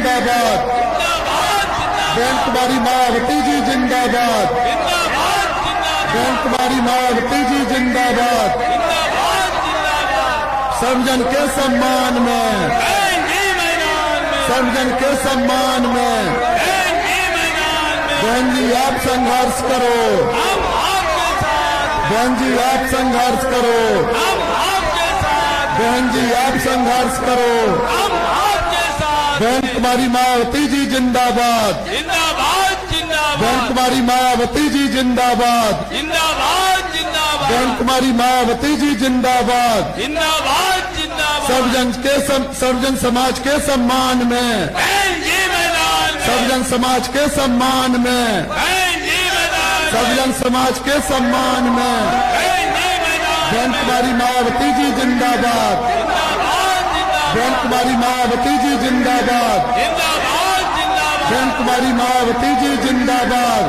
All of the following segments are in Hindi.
जिंदाबाद, बहन कुमारी मायावती जी जिंदाबाद, बहन कुमारी मायावती जी जिंदाबाद। सर्वजन के सम्मान में, सर्वजन के सम्मान में बहन जी आप संघर्ष करो, बहन जी आप संघर्ष करो, बहन जी आप संघर्ष करो। बहन कुमारी मायावती जी जिंदाबाद, बहन कुमारी मायावती जी जिंदाबाद, बहन कुमारी मायावती जी जिंदाबाद। सर्वजन समाज के सम्मान में, सर्वजन समाज के सम्मान में, सर्वजन समाज के सम्मान में बहन कुमारी मायावती जी जिंदाबाद, बहन कुमारी मायावती जी जिंदाबाद, बहन कुमारी मायावती जी जिंदाबाद।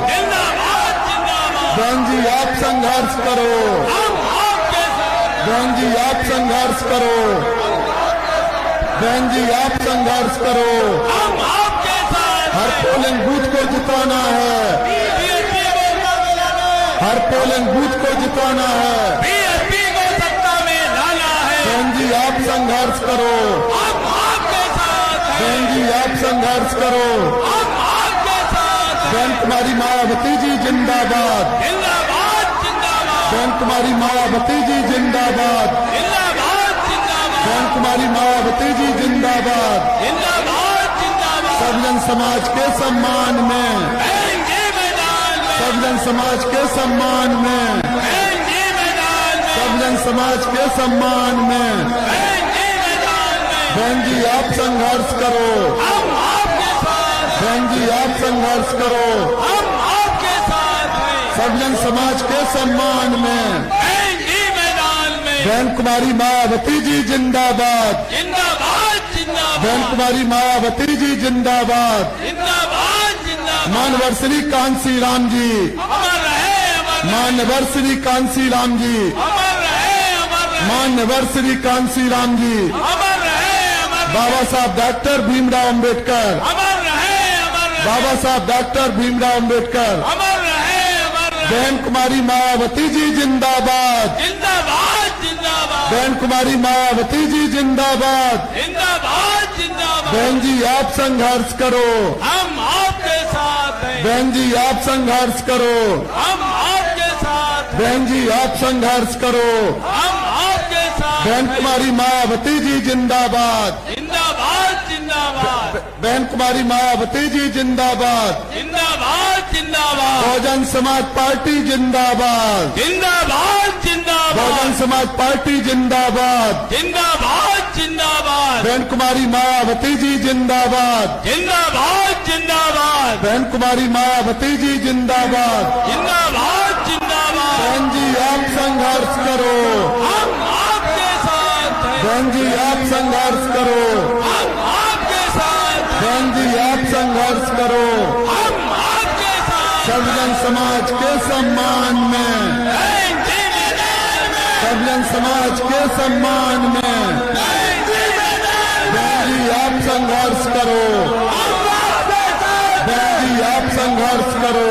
बहन जी आप संघर्ष करो, बहन जी आप संघर्ष करो, बहन जी आप संघर्ष करो। हर पोलिंग बूथ को जिताना है, हर पोलिंग बूथ को जिताना है, बीएसपी को सत्ता में लाना है। बहन जी आप संघर्ष करो, हम आपके साथ हैं, बहन जी आप संघर्ष करो। हम आपके साथ हैं। बहन कुमारी मायावती जी जिंदाबाद, जिंदाबाद जिंदाबाद, बहन कुमारी मायावती जी जिंदाबाद, जिंदाबाद जिंदाबाद, बहन कुमारी मायावती जी जिंदाबाद। जिंदाबाद जिंदाबाद। सर्वजन समाज के सम्मान में, रहेंगे मैदान में, सर्वजन समाज के सम्मान में, रहेंगे मैदान में, सर्वजन समाज के सम्मान में रहेंगे मैदान में। बहन जी आप संघर्ष करो, हम आपके साथ हैं, बहन जी आप संघर्ष करो। हम आपके साथ हैं। सर्वजन समाज के सम्मान में रहेंगे मैदान में। बहन कुमारी मायावती जी जिंदाबाद, जिंदाबाद जिंदाबाद, बहन कुमारी मायावती जी जिंदाबाद। जिंदाबाद जिंदाबाद। मानवर श्री कांसी राम जी, अमर रहे, अमर रहे, मानवर श्री कांसी राम जी, अमर रहे, अमर रहे, मानवर श्री कांसी राम जी। अमर रहे, अमर रहे, बाबा साहब डॉक्टर भीमराव अंबेडकर, अमर रहे, अमर रहे, बाबा साहब डॉक्टर भीमराव अंबेडकर। अमर रहे, अमर रहे। बहन कुमारी मायावती जी जिंदाबाद, जिंदाबाद जिंदाबाद, बहन कुमारी मायावती जी जिंदाबाद। जिंदाबाद जिंदाबाद। बहन जी आप संघर्ष करो, हम आपके साथ हैं, बहन जी आप संघर्ष करो, हम आपके साथ हैं, बहन जी आप संघर्ष करो। हम आपके साथ बहन हैं। कुमारी मायावती जी जिंदाबाद, जिंदाबाद जिंदाबाद, बहन कुमारी मायावती जी जिंदाबाद। जिंदाबाद जिंदाबाद, बहुजन समाज पार्टी जिंदाबाद, जिंदाबाद जिंदाबाद, बहुजन समाज पार्टी जिंदाबाद। जिंदाबाद जिंदाबाद, बहन कुमारी मायावती जी जिंदाबाद, जिंदाबाद जिंदाबाद, बहन कुमारी मायावती जी जिंदाबाद। जिंदाबाद जिंदाबाद। बहन जी आप संघर्ष करो, हम आपके साथ हैं, बहन जी आप संघर्ष करो, हम आपके साथ हैं, बहन जी आप संघर्ष करो। हम आपके साथ सर्वजन समाज के सम्मान में, रहेंगे मैदान में, सर्वजन समाज के सम्मान में रहेंगे मैदान में। बहन जी आप संघर्ष करो, हम आपके साथ, बहन जी आप संघर्ष करो।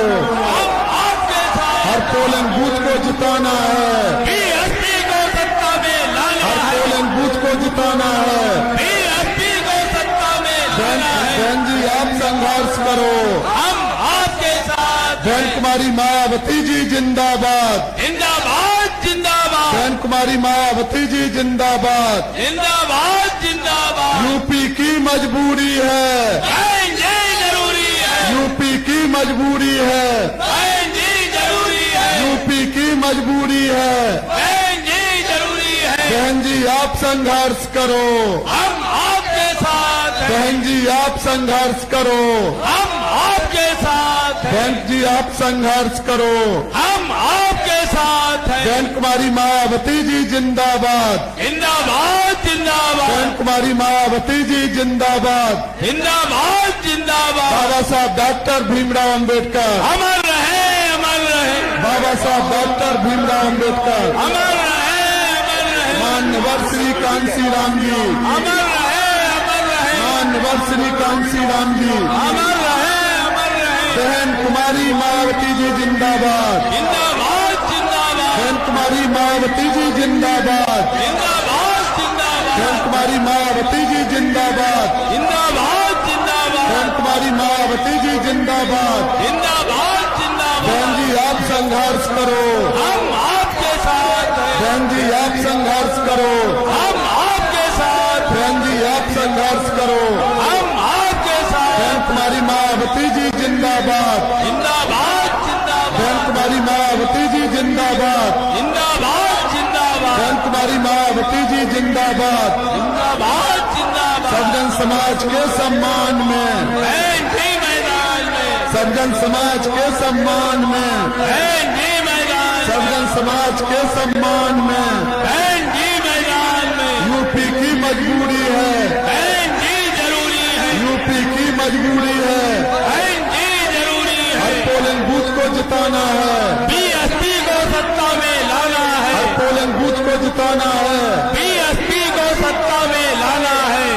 हम आपके साथ। हर पोलिंग बूथ को जिताना है, बीएसपी को सत्ता में लाना हर है, पोलिंग बूथ को जिताना है। बीएसपी को सत्ता में लाना है। बहन जी आप संघर्ष करो। हम आपके साथ बहन हैं। कुमारी मायावती जी जिंदाबाद, जिंदाबाद जिंदाबाद, बहन कुमारी मायावती जी जिंदाबाद। जिंदाबाद जिंदाबाद। यूपी की मजबूरी है, रहेंगे जरूरी है, यूपी की मजबूरी है, रहेंगे जरूरी है, यूपी की मजबूरी है। रहेंगे जरूरी है। बहन जी आप संघर्ष करो, हम आपके साथ हैं, बहन जी आप संघर्ष करो, हम आपके साथ हैं, बहन जी आप संघर्ष करो। हम आपके साथ हैं। बहन कुमारी मायावती जी जिंदाबाद, जिंदाबाद जिंदाबाद, बहन कुमारी मायावती जी जिंदाबाद। जिंदाबाद जिंदाबाद। बाबा साहब डॉक्टर भीमराव अंबेडकर, अमर रहे, अमर रहे, बाबा साहब डॉक्टर भीमराव अंबेडकर। अमर रहे, अमर रहे, मानवर श्री कांसी राम जी, अमर रहे, अमर रहे, मान्यवर श्री कांसी राम जी, अमर रहे, अमर रहे। बहन कुमारी मायावती जी जिंदाबाद, जिंदाबाद, जिंदाबाद, बहन कुमारी मायावती जी जिंदाबाद, जिंदाबाद, जिंदाबाद, बहन कुमारी मायावती जी जिंदाबाद, जिंदाबाद, जिंदाबाद, बहन कुमारी मायावती जी जिंदाबाद। जिंदाबाद, जिंदाबाद। बहन जी आप संघर्ष करो, हम आपके साथ हैं, बहन जी आप संघर्ष करो, हम आपके साथ हैं, बहन जी आप संघर्ष करो। हम आपके साथ बहन हैं। कुमारी मायावती जी जिंदाबाद, जिंदाबाद, जिंदाबाद, बहन कुमारी मायावती जी जिंदाबाद, जिंदाबाद, जिंदाबाद, बहन कुमारी मायावती जी जिंदाबाद। जिंदाबाद, जिंदाबाद। सज्जन समाज के सम्मान में, बहन जी मैदान में, सज्जन समाज के सम्मान में, बहन जी मैदान में, सज्जन समाज के सम्मान में। बहन जी मैदान में, यूपी की मजबूरी है, बहन जी जरूरी है, यूपी की मजबूरी है। बहन जी जरूरी हर है। पोलिंग बूथ को जिताना है, बीएसपी को सत्ता में लाना है, हर पोलिंग बूथ को जिताना है। बीएसपी को सत्ता में लाना है।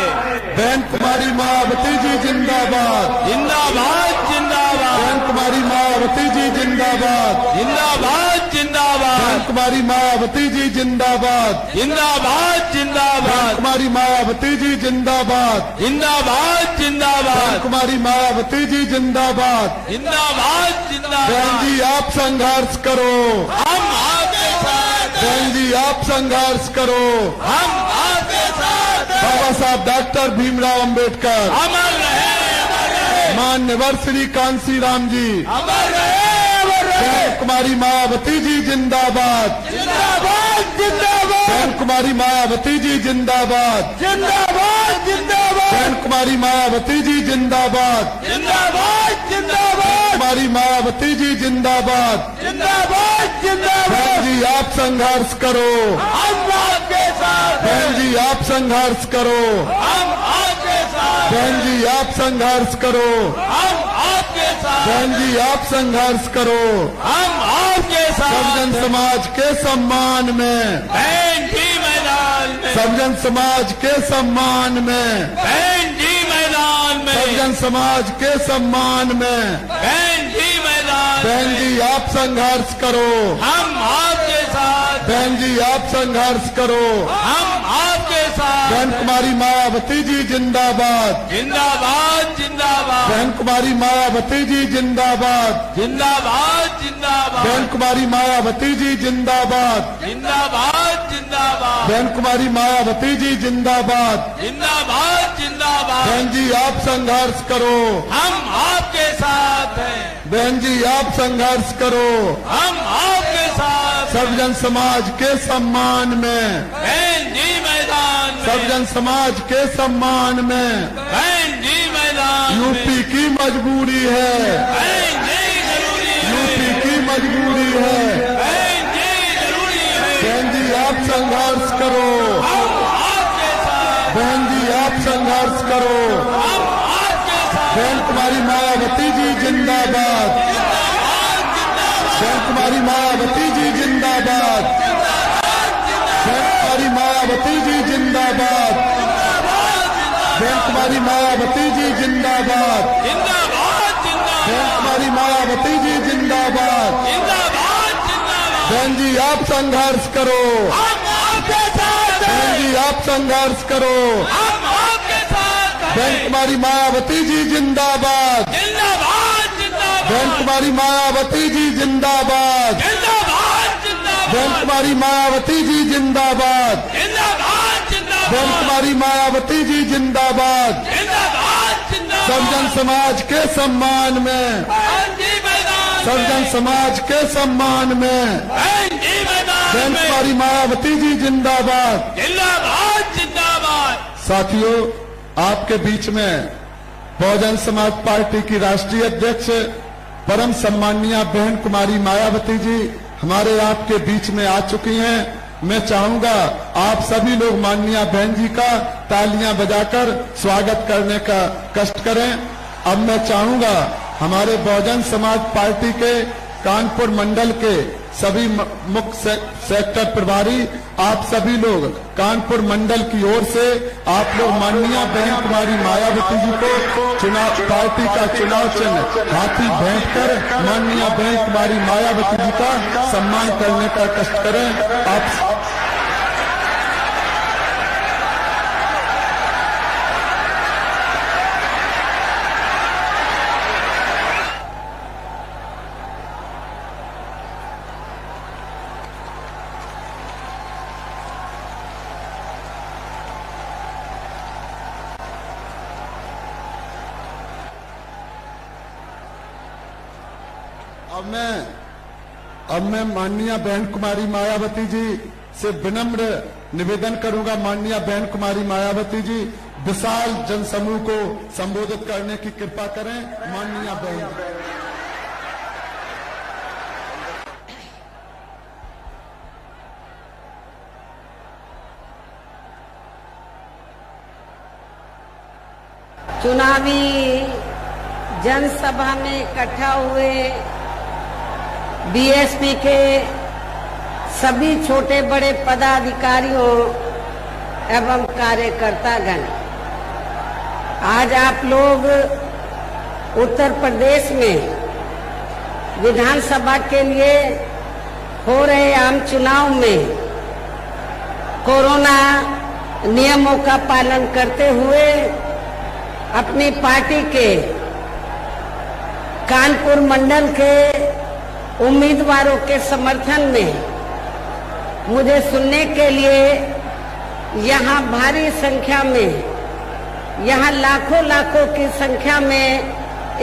बहन कुमारी मायावती जी जिंदाबाद, जिंदाबाद, जिंदाबाद, बहन कुमारी मायावती जी जिंदाबाद, जिंदाबाद, जिंदाबाद, बहन कुमारी मायावती जी जिंदाबाद, जिंदाबाद, बहन जिंदाबाद, कुमारी मायावती जी जिंदाबाद, जिंदाबाद, बहन जिंदाबाद, कुमारी मायावती जी जिंदाबाद। जिंदाबाद, बहन जिंदाबाद। जी आप संघर्ष करो, हम आपके साथ हैं, बहन जी आप संघर्ष करो। हम आपके साथ हैं। बाबा साहब डॉक्टर भीमराव अंबेडकर, अमर रहे, अमर रहे, मान्यवर श्री कांसी राम जी, अमर रहे, अमर रहे। बहन कुमारी मायावती जी जिंदाबाद, जिंदाबाद, जिंदाबाद, बहन कुमारी मायावती जी जिंदाबाद, जिंदाबाद, जिंदाबाद, बहन कुमारी मायावती जी जिंदाबाद, जिंदाबाद, जिंदाबाद, कुमारी मायावती जी जिंदाबाद। जिंदाबाद, जिंदाबाद। बहन जी आप संघर्ष करो, हम आपके साथ हैं, बहन जी आप संघर्ष करो, हम आपके साथ हैं, बहन जी आप संघर्ष करो, हम आपके साथ हैं, बहन जी आप संघर्ष करो। हम आपके साथ सज्जन हैं। समाज के सम्मान में, बहन जी मैदान में, सज्जन समाज के सम्मान में, बहन जी मैदान में, सज्जन समाज के सम्मान में। बहन जी मैदान बहन में, जी आप संघर्ष करो, हम आपके साथ, बहन जी आप संघर्ष करो। हम आपके साथ, बहन कुमारी मायावती जी जिंदाबाद, जिंदाबाद, जिंदाबाद, बहन कुमारी मायावती जी जिंदाबाद, जिंदाबाद, जिंदाबाद, बहन कुमारी मायावती जी जिंदाबाद, जिंदाबाद, जिंदाबाद, बहन कुमारी मायावती जी जिंदाबाद। जिंदाबाद, जिंदाबाद। बहन जी आप संघर्ष करो, हम आपके साथ हैं, बहन जी आप संघर्ष करो। हम आपके साथ हैं। सज्जन समाज के सम्मान में, बहन जी मैदान में, सज्जन समाज के सम्मान में। बहन जी मैदान में, यूपी की मजबूरी है, बहन जी जरूरी है, यूपी की मजबूरी है। बहन जी जरूरी है। बहन जी आप संघर्ष करो, हम आपके साथ, बहन जी आप संघर्ष करो। हम आपके साथ, बहन कुमारी मायावती जी जिंदाबाद, बहन कुमारी मायावती जी जिंदाबाद, बहन कुमारी मायावती जी जिंदाबाद, बहन कुमारी मायावती जी जिंदाबाद, जिंदाबाद, जिंदाबाद, बहन कुमारी मायावती जी जिंदाबाद। जिंदाबाद, जिंदाबाद। बहन जी आप संघर्ष करो, हम आपके साथ बहन हैं, जी आप संघर्ष करो। हम आपके साथ हैं। बहन कुमारी मायावती जी जिंदाबाद, जिंदाबाद, जिंदाबाद, बहन कुमारी मायावती जी जिंदाबाद, जिंदाबाद, बहन जिंदाबाद, कुमारी मायावती जी जिंदाबाद, जिंदाबाद, बहन जिंदाबाद, कुमारी मायावती जी जिंदाबाद। जिंदाबाद, जिंदाबाद। सज्जन समाज के सम्मान में, बहन जी मैदान सज्जन में, समाज के सम्मान में। बहन जी मैदान बहन में, कुमारी मायावती जी जिंदाबाद। जिंदाबाद, जिंदाबाद। साथियों, आपके बीच में बहुजन समाज पार्टी की राष्ट्रीय अध्यक्ष परम सम्मानीय बहन कुमारी मायावती जी हमारे आपके बीच में आ चुकी हैं। मैं चाहूंगा आप सभी लोग माननीय बहन जी का तालियां बजाकर स्वागत करने का कष्ट करें। अब मैं चाहूंगा हमारे बहुजन समाज पार्टी के कानपुर मंडल के सभी मुख्य सेक्टर प्रभारी, आप सभी लोग कानपुर मंडल की ओर से आप लोग माननीय बहन कुमारी मायावती जी को चुनाव पार्टी का चुनाव चिन्ह हाथी भेंट कर माननीय बहन कुमारी मायावती जी का सम्मान करने का कष्ट करें। आप अब मैं माननीय बहन कुमारी मायावती जी से विनम्र निवेदन करूंगा। माननीय बहन कुमारी मायावती जी विशाल जनसमूह को संबोधित करने की कृपा करें। माननीय बहन, चुनावी जनसभा में इकट्ठा हुए बीएसपी के सभी छोटे बड़े पदाधिकारियों एवं कार्यकर्तागण, आज आप लोग उत्तर प्रदेश में विधानसभा के लिए हो रहे आम चुनाव में कोरोना नियमों का पालन करते हुए अपनी पार्टी के कानपुर मंडल के उम्मीदवारों के समर्थन में मुझे सुनने के लिए यहाँ भारी संख्या में, यहाँ लाखों लाखों की संख्या में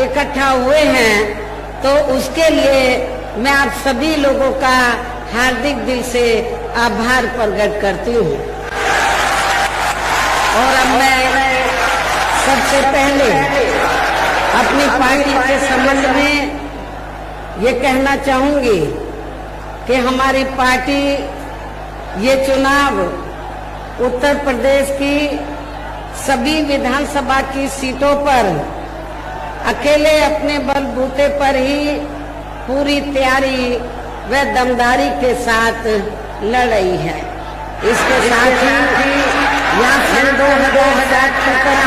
इकट्ठा हुए हैं, तो उसके लिए मैं आप सभी लोगों का हार्दिक दिल से आभार प्रकट करती हूँ। और अब मैं सबसे पहले अपनी पार्टी के संबंध में ये कहना चाहूंगी कि हमारी पार्टी ये चुनाव उत्तर प्रदेश की सभी विधानसभा की सीटों पर अकेले अपने बलबूते पर ही पूरी तैयारी व दमदारी के साथ लड़ रही है। इसके साथ ही यहाँ सन 2017 की तरह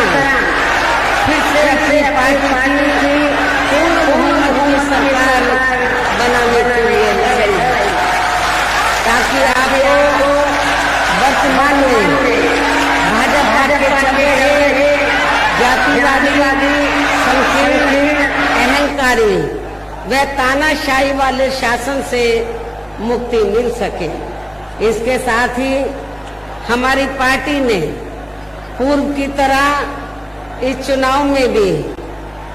फिर से अपनी पार्टी की पूर्ण बहुमत की सरकार बनाने के लिए लड़ी, ताकि आपको वर्तमान में भाजपा के चले गए जातिवादी, संकीर्ण, अहंकारी व तानाशाही वाले शासन से मुक्ति मिल सके। इसके साथ ही हमारी पार्टी ने पूर्व की तरह इस चुनाव में भी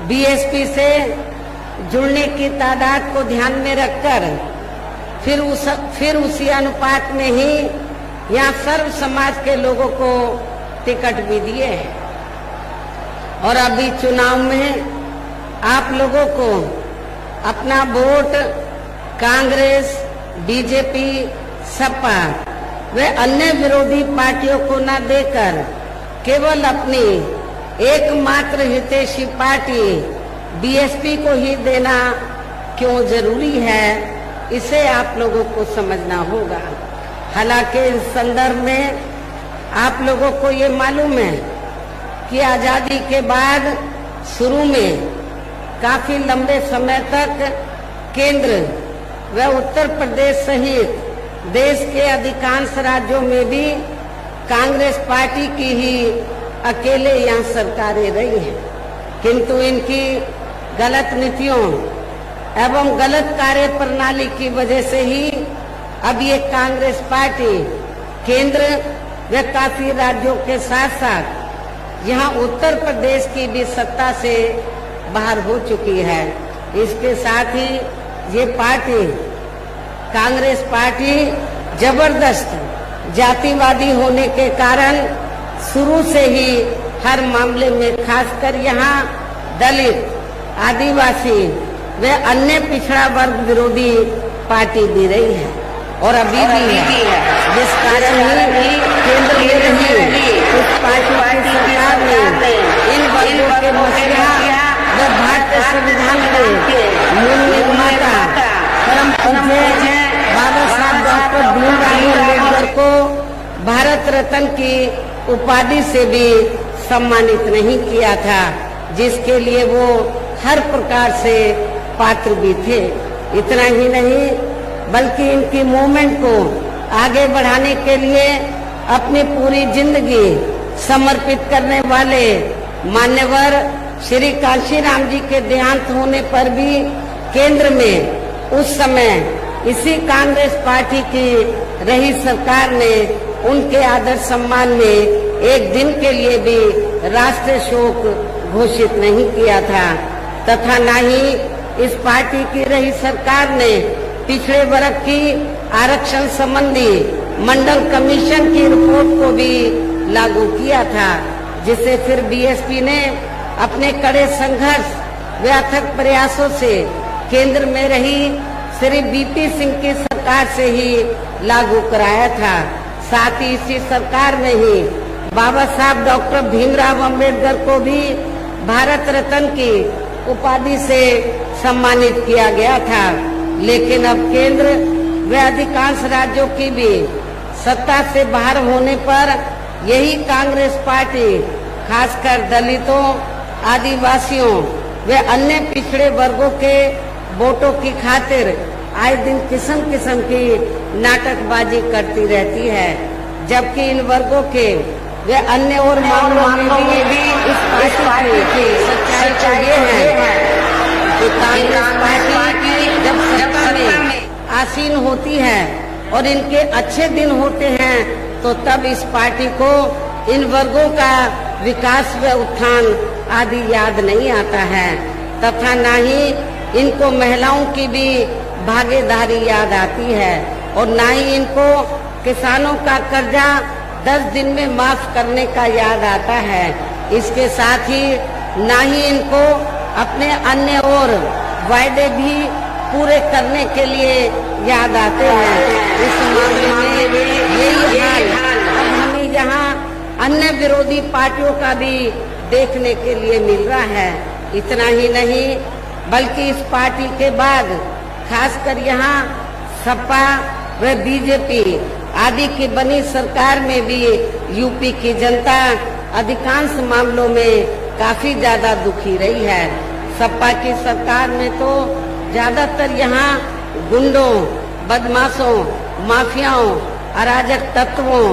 बीएसपी से जुड़ने की तादाद को ध्यान में रखकर फिर उसी अनुपात में ही यहाँ सर्व समाज के लोगों को टिकट भी दिए हैं। और अभी चुनाव में आप लोगों को अपना वोट कांग्रेस, बीजेपी, सपा व अन्य विरोधी पार्टियों को न देकर केवल अपनी एकमात्र हितैषी पार्टी बीएसपी को ही देना क्यों जरूरी है, इसे आप लोगों को समझना होगा। हालांकि इस संदर्भ में आप लोगों को ये मालूम है कि आजादी के बाद शुरू में काफी लंबे समय तक केंद्र व उत्तर प्रदेश सहित देश के अधिकांश राज्यों में भी कांग्रेस पार्टी की ही अकेले यहाँ सरकारें रही हैं, किंतु इनकी गलत नीतियों एवं गलत कार्य प्रणाली की वजह से ही अब ये कांग्रेस पार्टी केंद्र व काफी राज्यों के साथ साथ यहाँ उत्तर प्रदेश की भी सत्ता से बाहर हो चुकी है। इसके साथ ही ये पार्टी कांग्रेस पार्टी जबरदस्त जातिवादी होने के कारण शुरू से ही हर मामले में खासकर यहाँ दलित, आदिवासी व अन्य पिछड़ा वर्ग विरोधी पार्टी भी रही है और अभी भी है, जिस कारण ही केंद्र में रही उस पार्टी की सरकार ने इन वर्गों के मसला व भारतीय संविधान के मूल निर्माता परम पूज्य भारत रत्न की उपाधि से भी सम्मानित नहीं किया था, जिसके लिए वो हर प्रकार से पात्र भी थे। इतना ही नहीं बल्कि इनकी मूवमेंट को आगे बढ़ाने के लिए अपनी पूरी जिंदगी समर्पित करने वाले मान्यवर श्री कांशीराम जी के देहांत होने पर भी केंद्र में उस समय इसी कांग्रेस पार्टी की रही सरकार ने उनके आदर सम्मान में एक दिन के लिए भी राष्ट्रीय शोक घोषित नहीं किया था, तथा न ही इस पार्टी की रही सरकार ने पिछड़े वर्ग की आरक्षण संबंधी मंडल कमीशन की रिपोर्ट को भी लागू किया था, जिसे फिर बीएसपी ने अपने कड़े संघर्ष व अथक प्रयासों से केंद्र में रही श्री बीपी सिंह की सरकार से ही लागू कराया था। साथ ही इसी सरकार में ही बाबा साहब डॉक्टर भीमराव अंबेडकर को भी भारत रत्न की उपाधि से सम्मानित किया गया था। लेकिन अब केंद्र व अधिकांश राज्यों की भी सत्ता से बाहर होने पर यही कांग्रेस पार्टी खासकर दलितों, आदिवासियों व अन्य पिछड़े वर्गों के वोटों की खातिर आए दिन किस्म किस्म की नाटकबाजी करती रहती है, जबकि इन वर्गों के व अन्य और मामलों में भी इस पार्टी की सच्चाई ये है कि कांग्रेस पार्टी जब सत्ता में आसीन होती है और इनके अच्छे दिन होते हैं तो तब इस पार्टी को इन वर्गों का विकास व उत्थान आदि याद नहीं आता है, तथा न ही इनको महिलाओं की भी भागीदारी याद आती है और न ही इनको किसानों का कर्जा 10 दिन में माफ करने का याद आता है। इसके साथ ही न ही इनको अपने अन्य और वायदे भी पूरे करने के लिए याद आते हैं। इस मामले में यही हाल अब हमें यहाँ अन्य विरोधी पार्टियों का भी देखने के लिए मिल रहा है। इतना ही नहीं बल्कि इस पार्टी के बाद खासकर यहाँ सपा व बीजेपी आदि की बनी सरकार में भी यूपी की जनता अधिकांश मामलों में काफी ज्यादा दुखी रही है। सपा की सरकार में तो ज्यादातर यहाँ गुंडों, बदमाशों, माफियाओं, अराजक तत्वों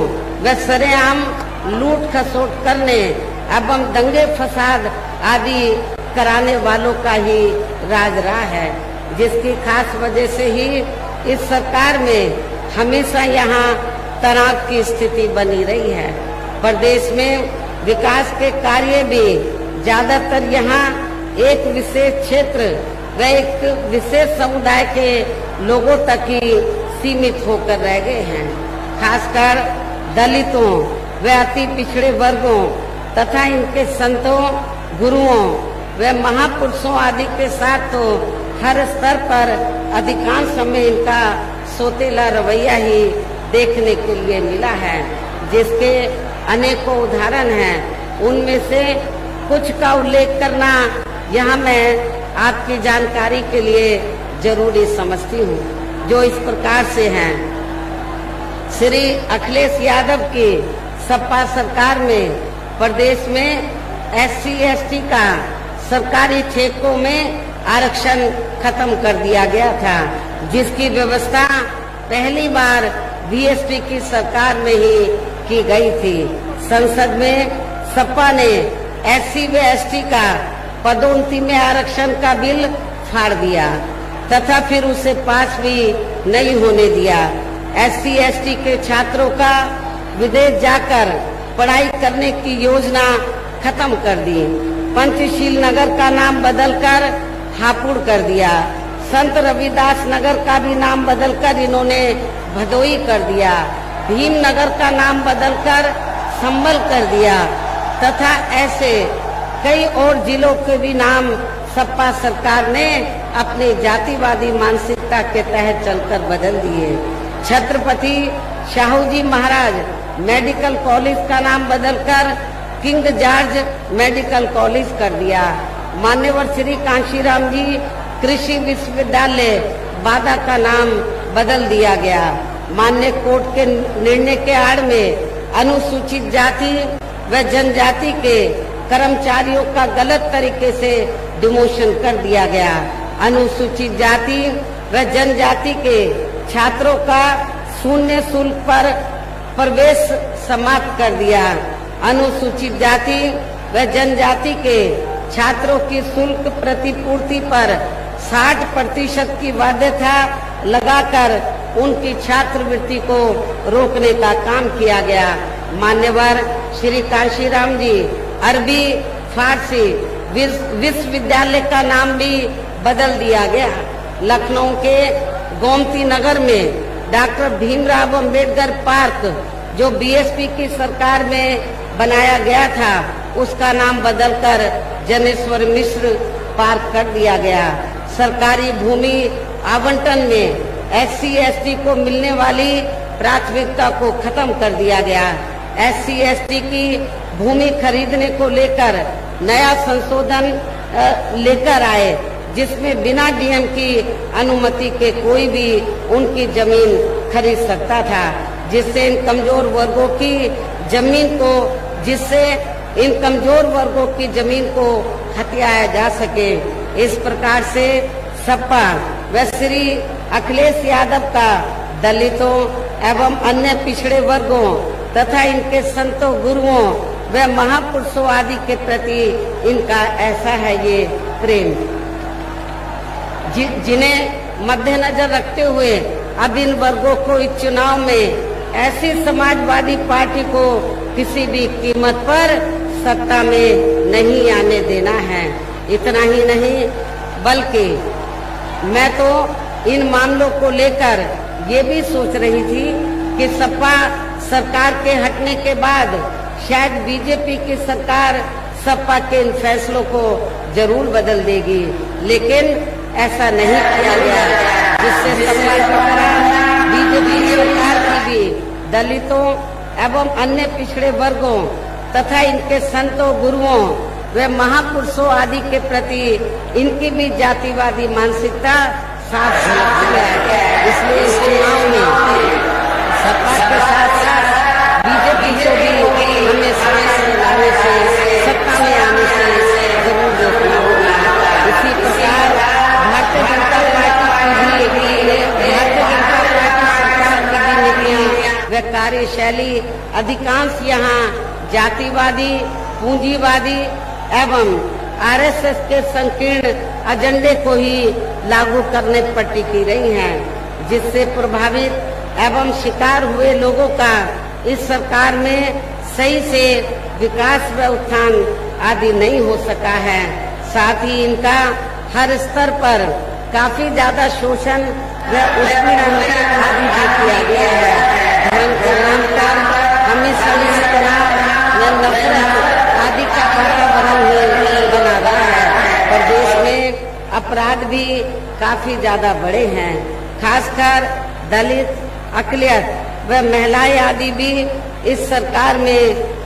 व सरेआम लूट खसोट करने एवं दंगे फसाद आदि कराने वालों का ही राज रहा है, जिसकी खास वजह से ही इस सरकार में हमेशा यहाँ तनाव की स्थिति बनी रही है। प्रदेश में विकास के कार्य भी ज्यादातर यहाँ एक विशेष क्षेत्र व एक विशेष समुदाय के लोगों तक ही सीमित होकर रह गए हैं। खासकर दलितों व अति पिछड़े वर्गों तथा इनके संतों, गुरुओं व महापुरुषों आदि के साथ तो हर स्तर पर अधिकांश समय इनका सोतेला रवैया ही देखने के लिए मिला है, जिसके अनेकों उदाहरण हैं। उनमें से कुछ का उल्लेख करना यहाँ मैं आपकी जानकारी के लिए जरूरी समझती हूँ, जो इस प्रकार से हैं। श्री अखिलेश यादव की सपा सरकार में प्रदेश में SC/ST का सरकारी ठेकों में आरक्षण खत्म कर दिया गया था, जिसकी व्यवस्था पहली बार बीएसपी की सरकार में ही की गई थी। संसद में सपा ने SC/ST का पदोन्नति में आरक्षण का बिल फाड़ दिया तथा फिर उसे पास भी नहीं होने दिया। SC/ST के छात्रों का विदेश जाकर पढ़ाई करने की योजना खत्म कर दी। पंचशील नगर का नाम बदलकर हापुड़ कर दिया। संत रविदास नगर का भी नाम बदलकर इन्होंने भदोई कर दिया। भीम नगर का नाम बदलकर संभल कर दिया तथा ऐसे कई और जिलों के भी नाम सपा सरकार ने अपनी जातिवादी मानसिकता के तहत चलकर बदल दिए। छत्रपति शाहू जी महाराज मेडिकल कॉलेज का नाम बदलकर किंग जॉर्ज मेडिकल कॉलेज कर दिया। मान्यवर श्री कांशीराम जी कृषि विश्वविद्यालय बादा का नाम बदल दिया गया। मान्य कोर्ट के निर्णय के आड़ में अनुसूचित जाति व जनजाति के कर्मचारियों का गलत तरीके से डिमोशन कर दिया गया। अनुसूचित जाति व जनजाति के छात्रों का शून्य शुल्क पर प्रवेश समाप्त कर दिया। अनुसूचित जाति व जनजाति के छात्रों की शुल्क प्रतिपूर्ति पर 60% की बाध्यता लगाकर उनकी छात्रवृत्ति को रोकने का काम किया गया। मान्यवर श्री कांशीराम जी अरबी फारसी विश्वविद्यालय का नाम भी बदल दिया गया। लखनऊ के गोमती नगर में डॉक्टर भीमराव अंबेडकर पार्क जो बीएसपी की सरकार में बनाया गया था, उसका नाम बदलकर जनेश्वर मिश्र पार्क कर दिया गया। सरकारी भूमि आवंटन में SC/ST को मिलने वाली प्राथमिकता को खत्म कर दिया गया। SC/ST की भूमि खरीदने को लेकर नया संशोधन लेकर आए, जिसमें बिना डीएम की अनुमति के कोई भी उनकी जमीन खरीद सकता था, जिससे इन कमजोर वर्गों की जमीन को हथियाया जा सके। इस प्रकार से सपा व श्री अखिलेश यादव का दलितों एवं अन्य पिछड़े वर्गों तथा इनके संतों, गुरुओं व महापुरुषों आदि के प्रति इनका ऐसा है ये प्रेम, जिन्हें मद्देनजर रखते हुए अब इन वर्गों को इस चुनाव में ऐसी समाजवादी पार्टी को किसी भी कीमत पर सत्ता में नहीं आने देना है। इतना ही नहीं, बल्कि मैं तो इन मामलों को लेकर ये भी सोच रही थी कि सपा सरकार के हटने के बाद शायद बीजेपी की सरकार सपा के इन फैसलों को जरूर बदल देगी, लेकिन ऐसा नहीं किया गया, जिससे सपा की तरह बीजेपी सरकार की भी दलितों एवं अन्य पिछड़े वर्गों तथा इनके संतों, गुरुओं व महापुरुषों आदि के प्रति इनकी भी जातिवादी मानसिकता साफ झलकती है। इसलिए इस चुनाव में सपा के साथ साथ बीजेपी को भी हमें समय से लाने से, सत्ता में आने से जरूर रोकना होगा। इसी प्रकार भारतीय जनता पार्टी सरकार की नीतियां व कार्यशैली अधिकांश यहाँ जातिवादी, पूंजीवादी एवं आरएसएस के संकीर्ण एजेंडे को ही लागू करने पर टिकी रही हैं, जिससे प्रभावित एवं शिकार हुए लोगों का इस सरकार में सही से विकास व उत्थान आदि नहीं हो सका है। साथ ही इनका हर स्तर पर काफी ज्यादा शोषण व उत्पीड़न आदि भी किया गया है। धर्म के नाम पर हमेशा इस तरह नफरत आदि का वातावरण बना रहा है। प्रदेश में अपराध भी काफी ज्यादा बढ़े हैं, खासकर दलित, अकलियत व महिलाएं आदि भी इस सरकार में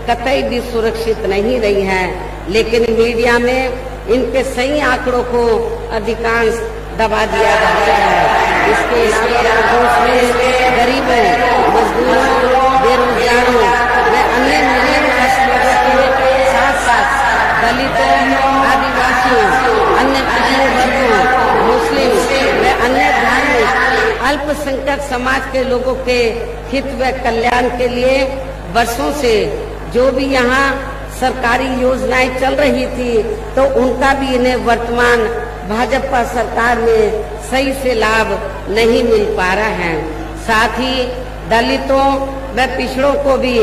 कतई भी सुरक्षित नहीं रही हैं, लेकिन मीडिया में इनके सही आंकड़ों को अधिकांश दबा दिया जाता है। इसके गरीबों, मजदूरों, बेरोजगारों व अन्य लोगों के साथ साथ दलितों, आदिवासियों, अन्य पिछड़े वर्गों, मुस्लिम व अन्य धार्मिक अल्पसंख्यक समाज के लोगों के हित व कल्याण के लिए वर्षों से जो भी यहाँ सरकारी योजनाएं चल रही थी, तो उनका भी इन्हें वर्तमान भाजपा सरकार में सही से लाभ नहीं मिल पा रहा है। साथ ही दलितों व पिछड़ों को भी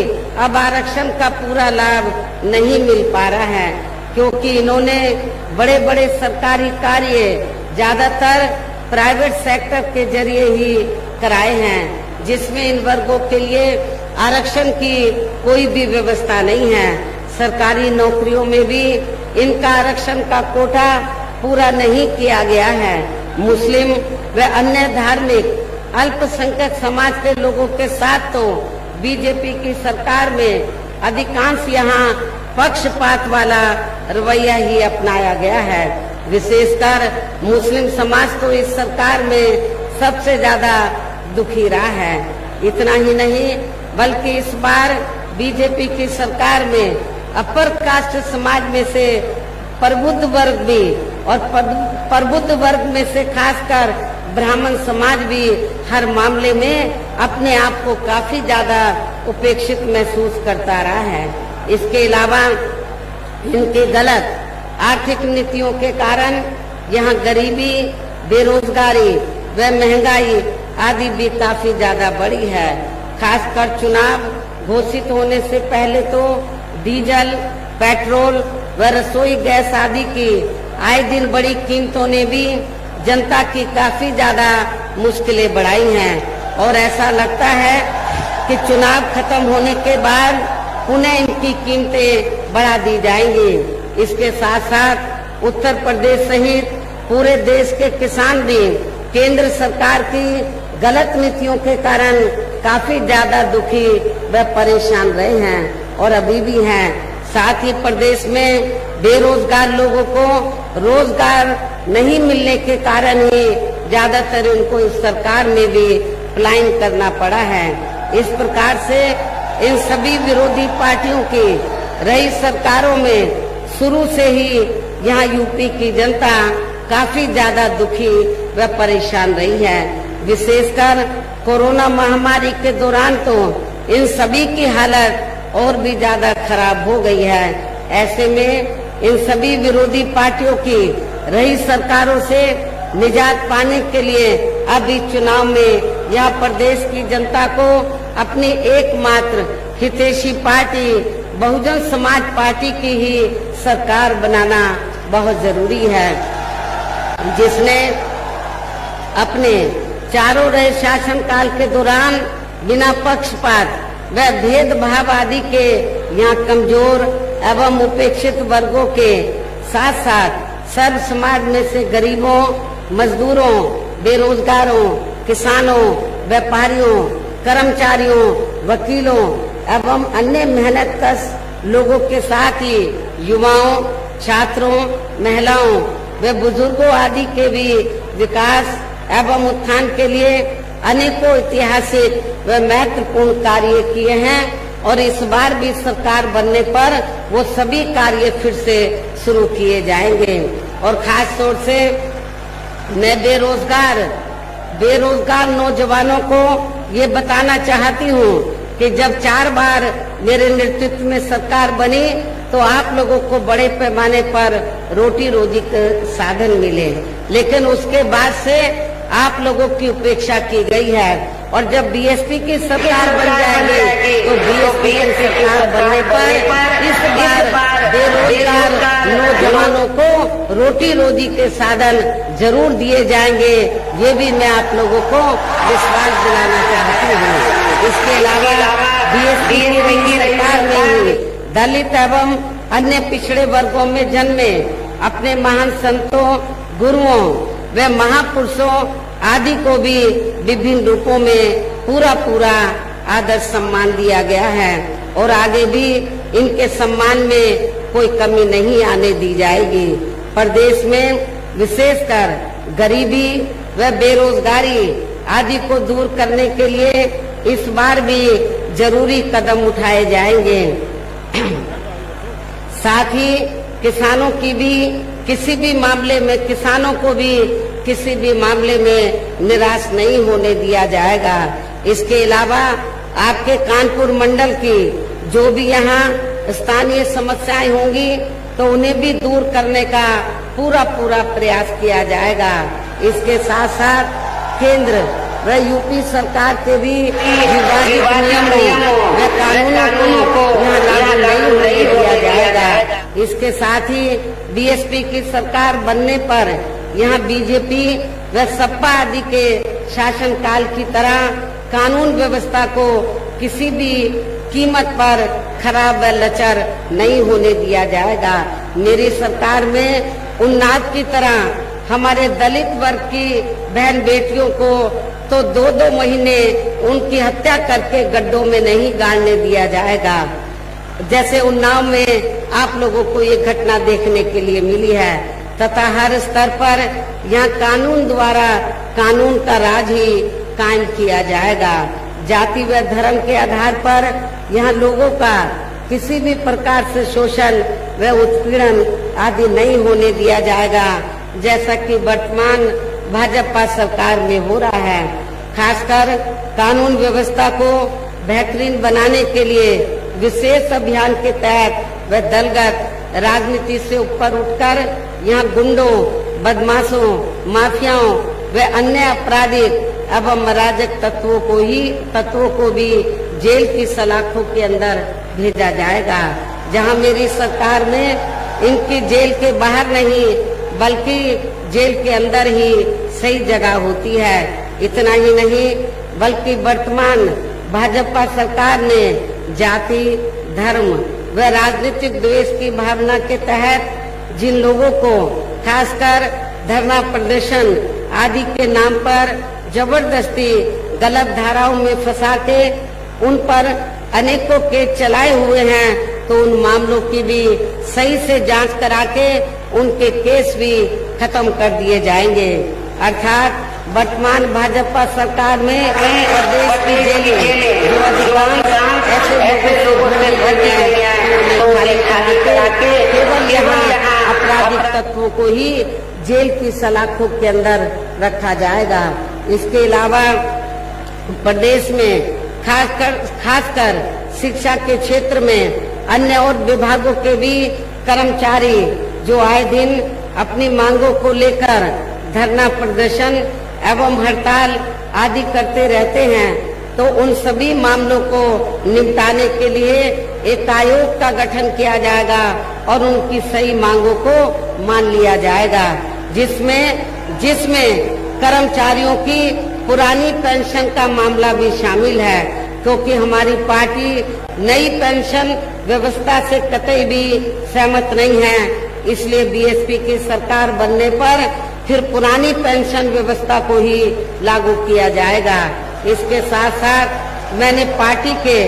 अब आरक्षण का पूरा लाभ नहीं मिल पा रहा है, क्योंकि इन्होंने बड़े बड़े सरकारी कार्य ज्यादातर प्राइवेट सेक्टर के जरिए ही कराए हैं, जिसमें इन वर्गों के लिए आरक्षण की कोई भी व्यवस्था नहीं है। सरकारी नौकरियों में भी इनका आरक्षण का कोटा पूरा नहीं किया गया है। मुस्लिम व अन्य धार्मिक अल्पसंख्यक समाज के लोगों के साथ तो बीजेपी की सरकार में अधिकांश यहाँ पक्षपात वाला रवैया ही अपनाया गया है। विशेषकर मुस्लिम समाज तो इस सरकार में सबसे ज्यादा दुखी रहा है। इतना ही नहीं, बल्कि इस बार बीजेपी की सरकार में अपर कास्ट समाज में से प्रबुद्ध वर्ग भी और प्रबुद्ध वर्ग में से खासकर ब्राह्मण समाज भी हर मामले में अपने आप को काफी ज्यादा उपेक्षित महसूस करता रहा है। इसके अलावा इनके गलत आर्थिक नीतियों के कारण यहाँ गरीबी, बेरोजगारी व महंगाई आदि भी काफी ज्यादा बढ़ी है। खासकर चुनाव घोषित होने से पहले तो डीजल, पेट्रोल व रसोई गैस आदि की आए दिन बड़ी कीमतों ने भी जनता की काफी ज्यादा मुश्किलें बढ़ाई हैं और ऐसा लगता है कि चुनाव खत्म होने के बाद पुनः इनकी कीमतें बढ़ा दी जाएंगी। इसके साथ साथ उत्तर प्रदेश सहित पूरे देश के किसान भी केंद्र सरकार की गलत नीतियों के कारण काफी ज्यादा दुखी व परेशान रहे हैं और अभी भी हैं। साथ ही प्रदेश में बेरोजगार लोगों को रोजगार नहीं मिलने के कारण ही ज्यादातर उनको इस सरकार में भी पलायन करना पड़ा है। इस प्रकार से इन सभी विरोधी पार्टियों की रही सरकारों में शुरू से ही यहाँ यूपी की जनता काफी ज्यादा दुखी व परेशान रही है। विशेषकर कोरोना महामारी के दौरान तो इन सभी की हालत और भी ज्यादा खराब हो गई है। ऐसे में इन सभी विरोधी पार्टियों की रही सरकारों से निजात पाने के लिए अब इस चुनाव में यह प्रदेश की जनता को अपनी एकमात्र हितैषी पार्टी बहुजन समाज पार्टी की ही सरकार बनाना बहुत जरूरी है, जिसने अपने चारों रहे शासनकाल के दौरान बिना पक्षपात व भेदभाव आदि के यहाँ कमजोर एवं उपेक्षित वर्गों के साथ साथ सर्व समाज में से गरीबों, मजदूरों, बेरोजगारों, किसानों, व्यापारियों, कर्मचारियों, वकीलों एवं अन्य मेहनतकश लोगों के साथ ही युवाओं, छात्रों, महिलाओं व बुजुर्गों आदि के भी विकास एवं उत्थान के लिए अनेकों ऐतिहासिक व महत्वपूर्ण कार्य किए हैं और इस बार भी सरकार बनने पर वो सभी कार्य फिर से शुरू किए जाएंगे। और खास तौर से मैं बेरोजगार नौजवानों को ये बताना चाहती हूँ कि जब 4 बार मेरे नेतृत्व में सरकार बनी तो आप लोगों को बड़े पैमाने पर रोटी रोजी के साधन मिले, लेकिन उसके बाद से आप लोगों की उपेक्षा की गई है। और जब बीएसपी की सरकार बन जाएगी तो बीएसपी की सरकार बनने पर इस बार बेरोजगार नौजवानों को रोटी रोजी के साधन जरूर दिए जाएंगे, ये भी मैं आप लोगों को विश्वास दिलाना चाहती हूँ। इसके अलावा बीएसपी की सरकार में ही दलित एवं अन्य पिछड़े वर्गों में जन्मे अपने महान संतों, गुरुओं व महापुरुषों आदि को भी विभिन्न रूपों में पूरा आदर सम्मान दिया गया है और आगे भी इनके सम्मान में कोई कमी नहीं आने दी जाएगी। प्रदेश में विशेषकर गरीबी व बेरोजगारी आदि को दूर करने के लिए इस बार भी जरूरी कदम उठाए जाएंगे। साथ ही किसानों की भी किसी भी मामले में किसानों को भी किसी भी मामले में निराश नहीं होने दिया जाएगा। इसके अलावा आपके कानपुर मंडल की जो भी यहाँ स्थानीय समस्याएं होंगी तो उन्हें भी दूर करने का पूरा प्रयास किया जाएगा। इसके साथ साथ केंद्र व यूपी सरकार के भी विवादित नियमों व कानूनों को यहाँ लागू नहीं होने दिया जाएगा। इसके साथ ही बीएसपी की सरकार बनने पर यहाँ बीजेपी व सपा आदि के शासनकाल की तरह कानून व्यवस्था को किसी भी कीमत पर खराब व लचर नहीं होने दिया जाएगा। मेरी सरकार में उन्नाव की तरह हमारे दलित वर्ग की बहन बेटियों को तो 2-2 महीने उनकी हत्या करके गड्ढों में नहीं गाड़ने दिया जाएगा। जैसे उन्नाव में आप लोगों को ये घटना देखने के लिए मिली है तथा हर स्तर पर यहाँ कानून द्वारा कानून का राज ही कायम किया जाएगा। जाति व धर्म के आधार पर यहाँ लोगों का किसी भी प्रकार से शोषण व उत्पीड़न आदि नहीं होने दिया जाएगा, जैसा कि वर्तमान भाजपा सरकार में हो रहा है। खासकर कानून व्यवस्था को बेहतरीन बनाने के लिए विशेष अभियान के तहत व दलगत राजनीति से ऊपर उठकर यहाँ गुंडों, बदमाशों, माफियाओं व अन्य आपराधिक एवं अराजक तत्वों को भी जेल की सलाखों के अंदर भेजा जाएगा, जहां मेरी सरकार में इनकी जेल के बाहर नहीं बल्कि जेल के अंदर ही सही जगह होती है। इतना ही नहीं बल्कि वर्तमान भाजपा सरकार ने जाति, धर्म व राजनीतिक द्वेष की भावना के तहत जिन लोगों को खासकर धरना प्रदर्शन आदि के नाम पर जबरदस्ती गलत धाराओं में फंसा के उन पर अनेकों केस चलाए हुए हैं, तो उन मामलों की भी सही से जांच करा के उनके केस भी खत्म कर दिए जाएंगे। अर्थात वर्तमान भाजपा सरकार में प्रदेश की जेलें जो अधिकांश ऐसे लोगों से भरी हैं, खाली केवल यहाँ आपराधिक तत्वों को ही जेल की सलाखों के अंदर रखा जाएगा। इसके अलावा प्रदेश में खासकर शिक्षा के क्षेत्र में अन्य और विभागों के भी कर्मचारी जो आए दिन अपनी मांगों को लेकर धरना प्रदर्शन एवं हड़ताल आदि करते रहते हैं, तो उन सभी मामलों को निपटाने के लिए एक आयोग का गठन किया जाएगा और उनकी सही मांगों को मान लिया जाएगा, जिसमें कर्मचारियों की पुरानी पेंशन का मामला भी शामिल है, क्योंकि हमारी पार्टी नई पेंशन व्यवस्था से कतई भी सहमत नहीं है। इसलिए बीएसपी की सरकार बनने पर फिर पुरानी पेंशन व्यवस्था को ही लागू किया जाएगा। इसके साथ साथ मैंने पार्टी के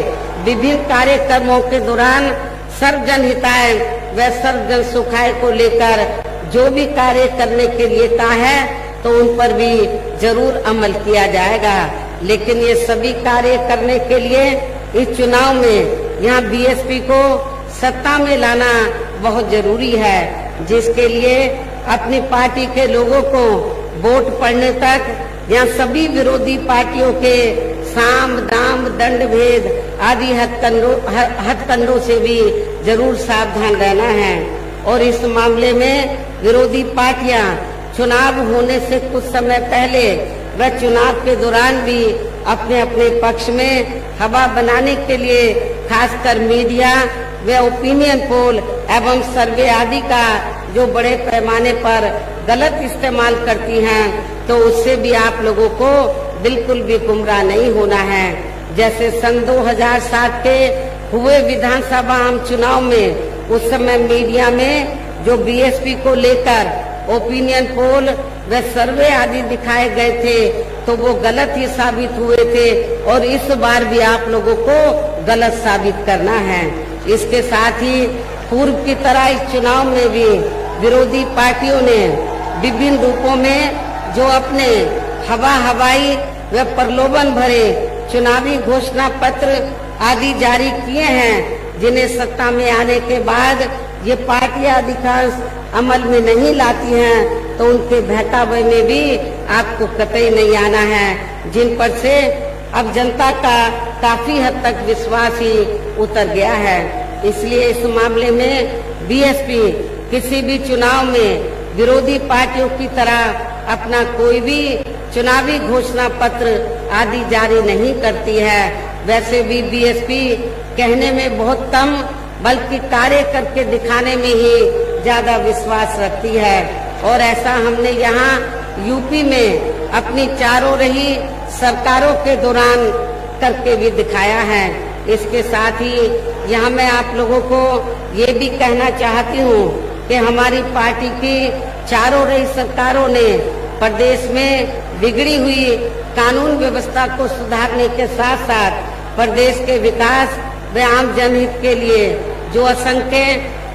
विभिन्न कार्यक्रमों के दौरान सर्वजन हिताय व सर्वजन सुखाय को लेकर जो भी कार्य करने के लिए कहा है, तो उन पर भी जरूर अमल किया जाएगा। लेकिन ये सभी कार्य करने के लिए इस चुनाव में यहाँ बीएसपी को सत्ता में लाना बहुत जरूरी है, जिसके लिए अपनी पार्टी के लोगों को वोट पड़ने तक यहाँ सभी विरोधी पार्टियों के साम, दाम, दंड भेद आदि हथकंडों से भी जरूर सावधान रहना है। और इस मामले में विरोधी पार्टियां चुनाव होने से कुछ समय पहले व चुनाव के दौरान भी अपने अपने पक्ष में हवा बनाने के लिए खासकर मीडिया व ओपिनियन पोल एवं सर्वे आदि का जो बड़े पैमाने पर गलत इस्तेमाल करती हैं, तो उससे भी आप लोगों को बिल्कुल भी गुमराह नहीं होना है। जैसे सन 2007 के हुए विधानसभा आम चुनाव में उस समय मीडिया में जो बीएसपी को लेकर ओपिनियन पोल व सर्वे आदि दिखाए गए थे, तो वो गलत ही साबित हुए थे और इस बार भी आप लोगों को गलत साबित करना है। इसके साथ ही पूर्व की तरह इस चुनाव में भी विरोधी पार्टियों ने विभिन्न रूपों में जो अपने हवाई व प्रलोभन भरे चुनावी घोषणा पत्र आदि जारी किए हैं, जिन्हें सत्ता में आने के बाद ये पार्टियां अधिकांश अमल में नहीं लाती हैं, तो उनके बहकावे में भी आपको कतई नहीं आना है, जिन पर से अब जनता का काफी हद तक विश्वास ही उतर गया है। इसलिए इस मामले में बीएसपी किसी भी चुनाव में विरोधी पार्टियों की तरह अपना कोई भी चुनावी घोषणा पत्र आदि जारी नहीं करती है। वैसे भी बीएसपी कहने में बहुत कम बल्कि कार्य करके दिखाने में ही ज्यादा विश्वास रखती है, और ऐसा हमने यहाँ यूपी में अपनी चारों रही सरकारों के दौरान करके भी दिखाया है। इसके साथ ही यहाँ मैं आप लोगों को ये भी कहना चाहती हूँ कि हमारी पार्टी की चारों रही सरकारों ने प्रदेश में बिगड़ी हुई कानून व्यवस्था को सुधारने के साथ साथ प्रदेश के विकास व आम जनहित के लिए जो असंख्य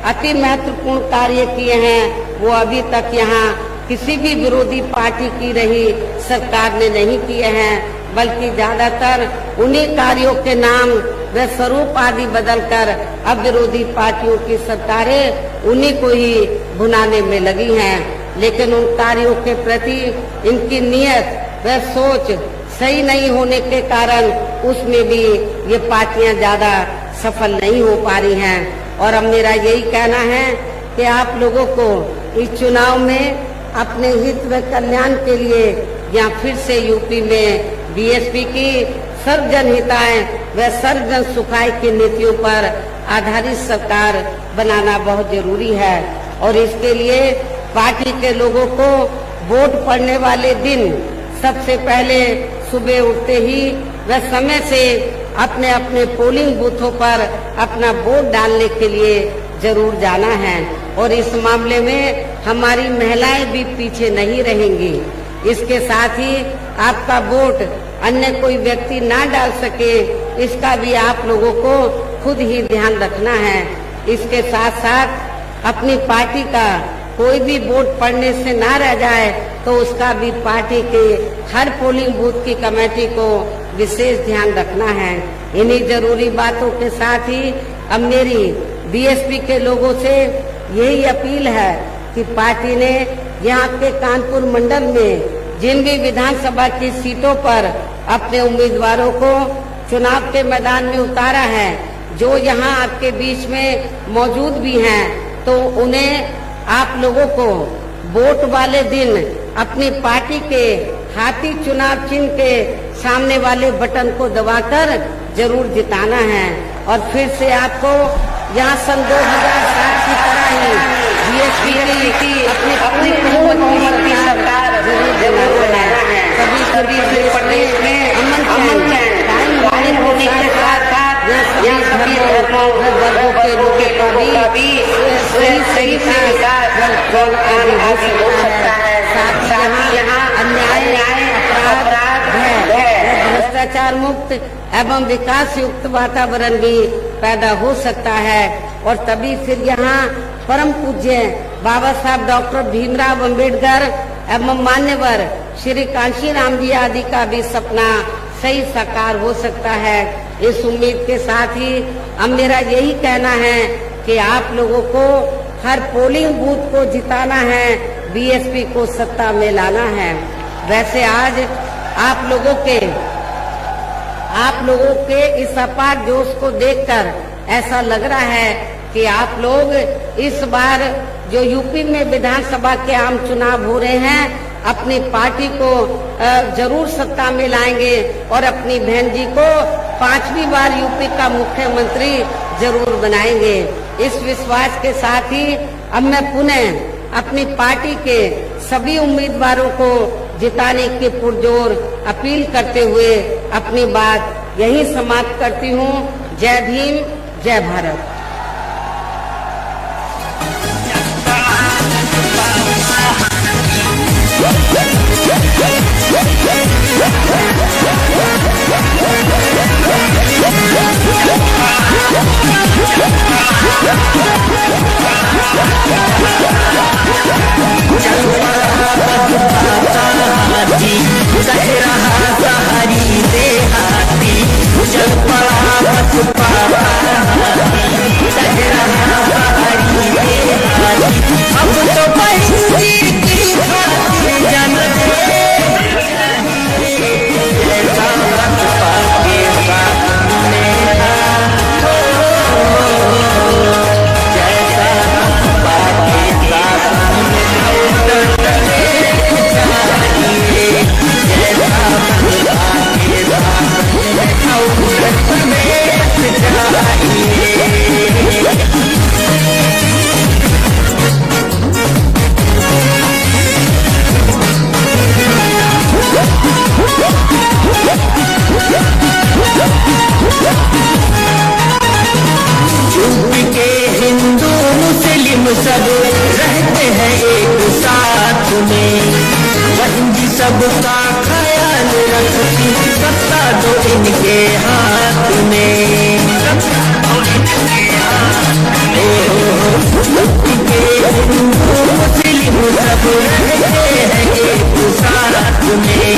अति महत्वपूर्ण कार्य किए हैं, वो अभी तक यहाँ किसी भी विरोधी पार्टी की रही सरकार ने नहीं किए हैं, बल्कि ज्यादातर उन्हीं कार्यों के नाम व स्वरूप आदि बदलकर अब विरोधी पार्टियों की सरकारें उन्हीं को ही भुनाने में लगी हैं। लेकिन उन कार्यों के प्रति इनकी नीयत व सोच सही नहीं होने के कारण उसमें भी ये पार्टियां ज्यादा सफल नहीं हो पा रही हैं। और अब मेरा यही कहना है कि आप लोगों को इस चुनाव में अपने हित व कल्याण के लिए या फिर से यूपी में बीएसपी की सर्वजन हिताय व सर्वजन सुखाय की नीतियों पर आधारित सरकार बनाना बहुत जरूरी है। और इसके लिए पार्टी के लोगों को वोट पड़ने वाले दिन सबसे पहले सुबह उठते ही व समय से अपने अपने पोलिंग बूथों पर अपना वोट डालने के लिए जरूर जाना है। और इस मामले में हमारी महिलाएं भी पीछे नहीं रहेंगी। इसके साथ ही आपका वोट अन्य कोई व्यक्ति ना डाल सके, इसका भी आप लोगों को खुद ही ध्यान रखना है। इसके साथ साथ अपनी पार्टी का कोई भी वोट पड़ने से ना रह जाए तो उसका भी पार्टी के हर पोलिंग बूथ की कमेटी को विशेष ध्यान रखना है। इन्हीं जरूरी बातों के साथ ही अब मेरी बीएसपी के लोगों से यही अपील है कि पार्टी ने यहाँ के कानपुर मंडल में जिन भी विधानसभा की सीटों पर अपने उम्मीदवारों को चुनाव के मैदान में उतारा है, जो यहाँ आपके बीच में मौजूद भी हैं, तो उन्हें आप लोगों को वोट वाले दिन अपनी पार्टी के हाथी चुनाव चिन्ह के सामने वाले बटन को दबाकर जरूर जिताना है। और फिर से आपको यहाँ सन 2007 की तरह ही बीएसपी की अपनी की सरकार जरूर बनाना है। सभी प्रदेश में अमन चैन होने के साथ यहाँ सभी वर्गों के लोगों का भी सही हो सकता है। साथ ही यहाँ अन्याय अपराध भ्रष्टाचार मुक्त एवं विकास युक्त वातावरण भी पैदा हो सकता है। और तभी फिर यहाँ परम पूज्य बाबा साहब डॉक्टर भीमराव अंबेडकर एवं मान्यवर श्री कांशीराम जी आदि का भी सपना सही साकार हो सकता है। इस उम्मीद के साथ ही अब मेरा यही कहना है कि आप लोगों को हर पोलिंग बूथ को जिताना है, बीएसपी को सत्ता में लाना है। वैसे आज आप लोगों के इस अपार जोश को देखकर ऐसा लग रहा है कि आप लोग इस बार जो यूपी में विधानसभा के आम चुनाव हो रहे हैं, अपनी पार्टी को जरूर सत्ता में लाएंगे और अपनी बहन जी को 5वीं बार यूपी का मुख्यमंत्री जरूर बनाएंगे। इस विश्वास के साथ ही अब मैं पुनः अपनी पार्टी के सभी उम्मीदवारों को जिताने की पुरजोर अपील करते हुए अपनी बात यही समाप्त करती हूँ। जय भीम, जय भारत। सब रहते हैं एक साथ में, वही सबका ख्याल रखती सत्ता दो इनके हाथ में। हिंदू मुस्लिम सब रहते हैं एक साथ में।